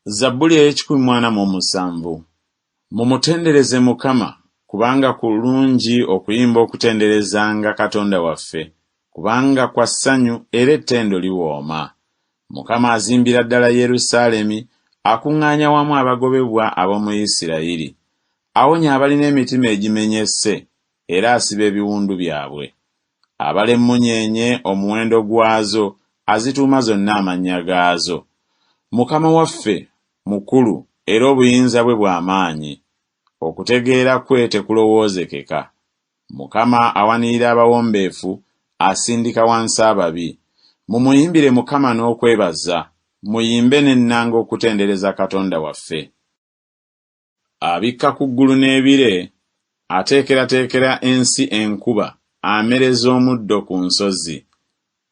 Zabbuli ey'ekikumi-ana-mu-musanvu. Mumutendereze Mukama, kubanga kulungi okuyimba okutenderezanga Katonda waffe, kubanga kwa ssanyu era ettendo liwooma. Mukama azimbira ddala Yerusaalemi, akuŋŋaanya wamu abagobebwa ab'omu Isirayiri. Awonya abalina emitima egimenyese, era asiba ebiwundu byabwe. Abala emmunyeenye omuwendo gwazo, azituuma zonna amannya gaazo. Mukama waffe mukulu era obuyinza bwe bw'amaanyi. Okutegeera kwe tekulowoozekeka. Mukama awanirira abawombeefu, asindika wansi ababi. Mumuyimbire Mukama n'okwebaza, muyimbe n'ennanga okutendereza Katonda waffe. Abikka ku ggulu n'ebire, ateekerateekera ensi enkuba, amereza omuddo ku nsozi.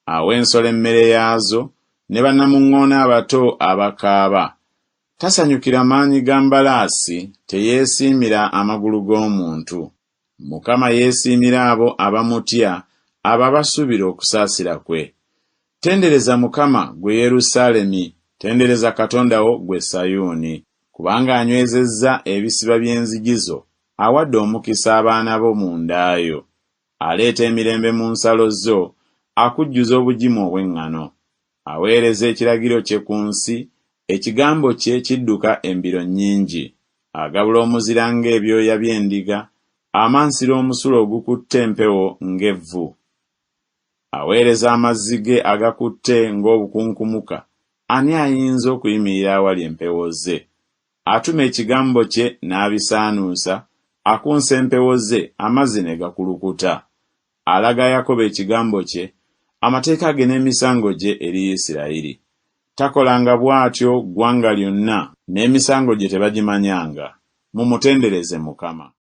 Awa ensolo emmere yaazo, ne bannamuŋŋoona abato abakaaba. Tasanyukira maanyi ga mbalaasi, teyeesiimira amagulu g'omuntu. Mukama yeesiimira abo abamutya, abo abasuubira okusaasira kwe. Tendereza Mukama ggwe Yerusaalemi, tendereza Katonda wo ggwe Sayuuni, kubanga anywezezza ebisiba by'enzigi zo, awadde omukisa abaana bo mu nda yo. Aleeta emirembe mu nsalo zo, akujjuza obugimu obw'eŋŋano. Aweereza ekiragiro kye ku nsi, ekigambo kye kidduka embiro nnyingi. Agabula omuzira ng'ebyoya by'endiga, amansira omusulo ogukutte empewo ng'evvu. Aweereza amazzi ge agakutte ng'obukunkumuka. Ani ayinza okuyimirira awali empewo ze? Atuma ekigambo kye n'abisaanuusa, akunsa empewo ze, amazzi ne gakulukuta. Alaga Yakobo ekigambo kye, amateeka ge n'emisango gye eri Isirayiri. Takolanga bw'atyo ggwanga lyonna, n'emisango gye tebagimanyanga. Mumutendereze Mukama.